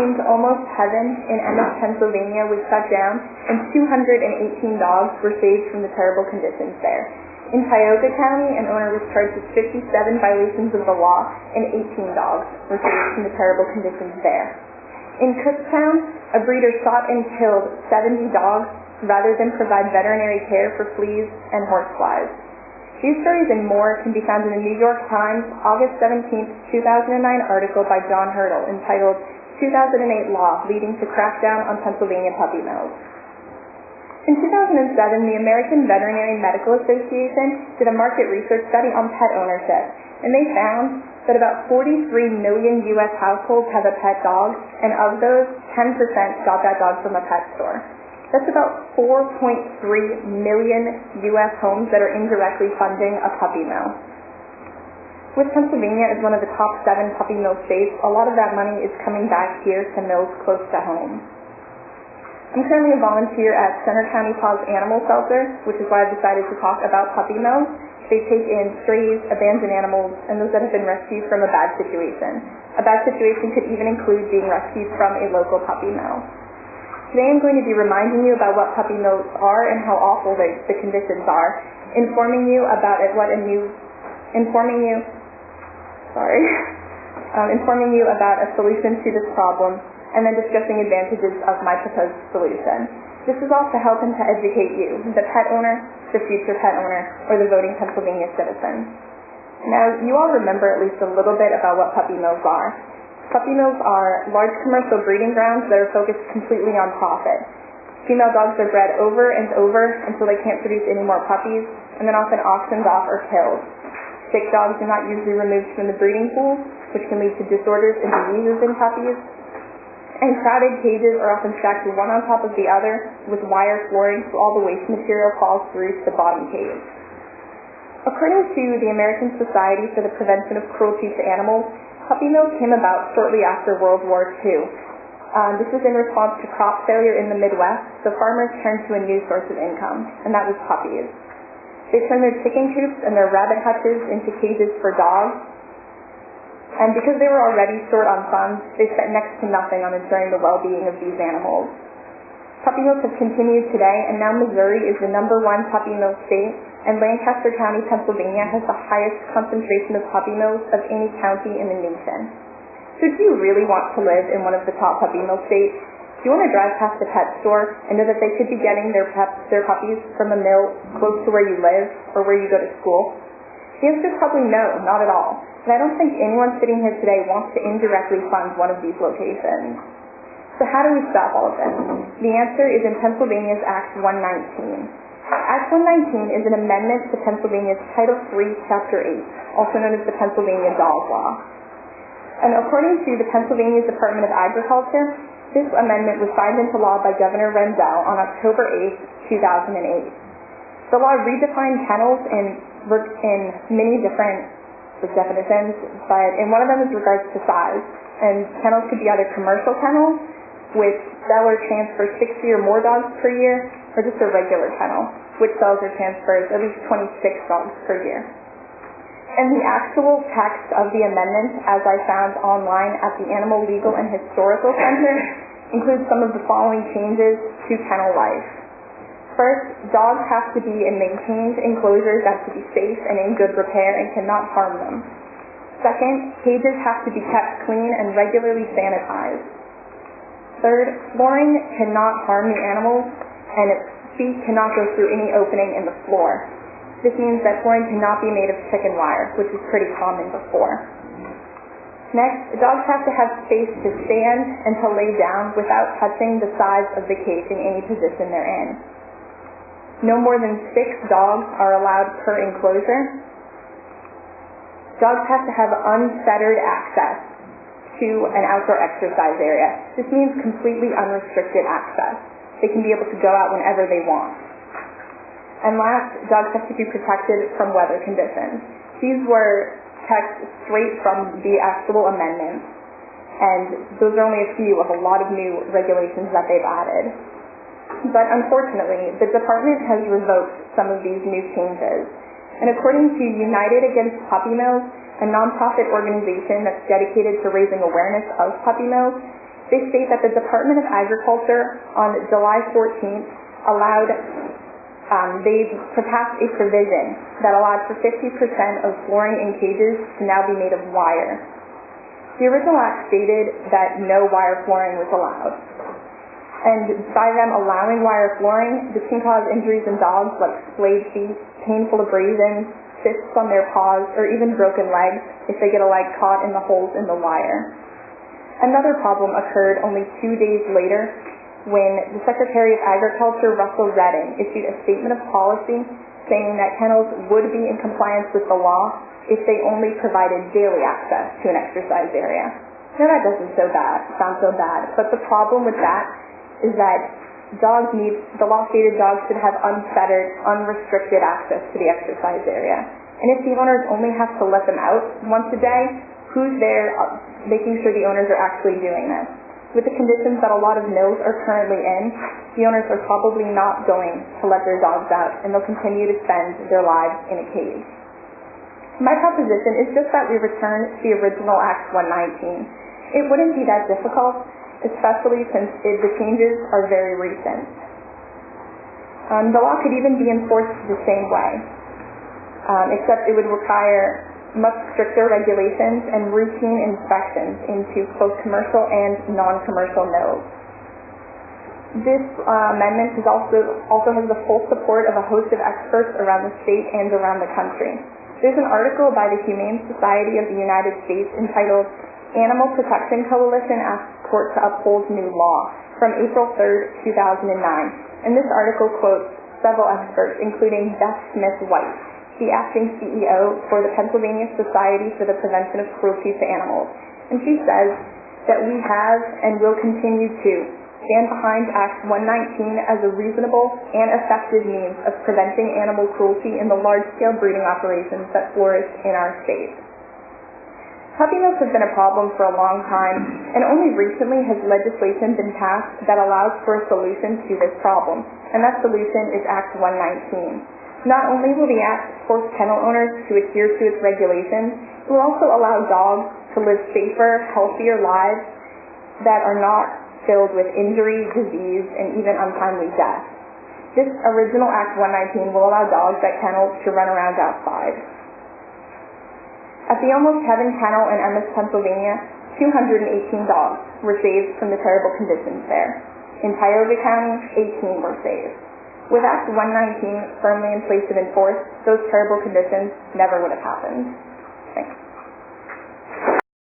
Seemed almost heaven in Ennis, Pennsylvania was shut down, and 218 dogs were saved from the terrible conditions there. In Tioga County, an owner was charged with 57 violations of the law, and 18 dogs were saved from the terrible conditions there. In Cooktown, a breeder shot and killed 70 dogs rather than provide veterinary care for fleas and horseflies. These stories and more can be found in the New York Times August 17, 2009 article by John Hurdle entitled 2008 Law Leading to Crackdown on Pennsylvania Puppy Mills. In 2007, the American Veterinary Medical Association did a market research study on pet ownership, and they found that about 43 million U.S. households have a pet dog, and of those, 10% got that dog from a pet store. That's about 4.3 million U.S. homes that are indirectly funding a puppy mill. With Pennsylvania as one of the top 7 puppy mill states, a lot of that money is coming back here to mills close to home. I'm currently a volunteer at Center County Paws Animal Shelter, which is why I've decided to talk about puppy mills. They take in strays, abandoned animals, and those that have been rescued from a bad situation. A bad situation could even include being rescued from a local puppy mill. Today I'm going to be reminding you about what puppy mills are and how awful the conditions are, informing you about a solution to this problem, and then discussing advantages of my proposed solution. This is all to help and to educate you, the pet owner, the future pet owner, or the voting Pennsylvania citizen. Now, you all remember at least a little bit about what puppy mills are. Puppy mills are large commercial breeding grounds that are focused completely on profit. Female dogs are bred over and over until they can't produce any more puppies, and then often auctioned off or killed. Sick dogs are not usually removed from the breeding pool, which can lead to disorders and diseases in puppies. And crowded cages are often stacked one on top of the other with wire flooring so all the waste material falls through to the bottom cage. According to the American Society for the Prevention of Cruelty to Animals, puppy mills came about shortly after World War II. This was in response to crop failure in the Midwest, so farmers turned to a new source of income, and that was puppies. They turned their chicken coops and their rabbit hutches into cages for dogs, and because they were already short on funds, they spent next to nothing on ensuring the well-being of these animals. Puppy mills have continued today, and now Missouri is the #1 puppy mill state, and Lancaster County, Pennsylvania has the highest concentration of puppy mills of any county in the nation. So do you really want to live in one of the top puppy mill states? Do you want to drive past a pet store and know that they could be getting their puppies from a mill close to where you live or where you go to school? The answer is probably no, not at all. And I don't think anyone sitting here today wants to indirectly fund one of these locations. So how do we stop all of this? The answer is in Pennsylvania's Act 119. Act 119 is an amendment to Pennsylvania's Title III, Chapter 8, also known as the Pennsylvania Dog Law. And according to the Pennsylvania Department of Agriculture, this amendment was signed into law by Governor Rendell on October 8, 2008. The law redefined kennels in many different definitions, but in one of them is regards to size. And kennels could be either commercial kennels, which sell or transfer 60 or more dogs per year, or just a regular kennel, which sells or transfers at least 26 dogs per year. And the actual text of the amendment, as I found online at the Animal Legal and Historical Center, includes some of the following changes to kennel life. First, dogs have to be in maintained enclosures that have to be safe and in good repair and cannot harm them. Second, cages have to be kept clean and regularly sanitized. Third, flooring cannot harm the animals, and its feet cannot go through any opening in the floor. This means that flooring cannot be made of chicken wire, which is pretty common before. Next, dogs have to have space to stand and to lay down without touching the sides of the cage in any position they're in. No more than 6 dogs are allowed per enclosure. Dogs have to have unfettered access to an outdoor exercise area. This means completely unrestricted access. They can be able to go out whenever they want. And last, dogs have to be protected from weather conditions. These were text straight from the actual amendments, and those are only a few of a lot of new regulations that they've added. But unfortunately, the department has revoked some of these new changes. And according to United Against Puppy Mills, a nonprofit organization that's dedicated to raising awareness of puppy mills, They state that the Department of Agriculture on July 14th they passed a provision that allowed for 50% of flooring in cages to now be made of wire. The original act stated that no wire flooring was allowed. And by them allowing wire flooring, this can cause injuries in dogs like splayed feet, painful abrasions, cysts on their paws, or even broken legs if they get a leg caught in the holes in the wire. Another problem occurred only 2 days later when the Secretary of Agriculture, Russell Redding, issued a statement of policy saying that kennels would be in compliance with the law if they only provided daily access to an exercise area. Now that doesn't sound so bad, but the problem with that is that the law stated dogs should have unfettered, unrestricted access to the exercise area. And if the owners only have to let them out once a day, who's there making sure the owners are actually doing this? With the conditions that a lot of mills are currently in, the owners are probably not going to let their dogs out, and they'll continue to spend their lives in a cage. My proposition is just that we return to the original Act 119. It wouldn't be that difficult, especially since the changes are very recent. The law could even be enforced the same way, except it would require much stricter regulations and routine inspections into both commercial and non-commercial mills. This amendment also has the full support of a host of experts around the state and around the country. There's an article by the Humane Society of the United States entitled Animal Protection Coalition Asks Court to Uphold New Law from April 3rd, 2009. And this article quotes several experts, including Beth Smith-White, the acting CEO for the Pennsylvania Society for the Prevention of Cruelty to Animals. And she says that we have and will continue to stand behind Act 119 as a reasonable and effective means of preventing animal cruelty in the large-scale breeding operations that flourish in our state. Puppy mills have been a problem for a long time, and only recently has legislation been passed that allows for a solution to this problem, and that solution is Act 119. Not only will the Act force kennel owners to adhere to its regulations, it will also allow dogs to live safer, healthier lives that are not filled with injury, disease, and even untimely death. This original Act 119 will allow dogs at kennels to run around outside. At the Almost Heaven Kennel in Emmis, Pennsylvania, 218 dogs were saved from the terrible conditions there. In Tioga County, 18 were saved. With Act 119 firmly in place and enforced, those terrible conditions never would have happened. Thanks.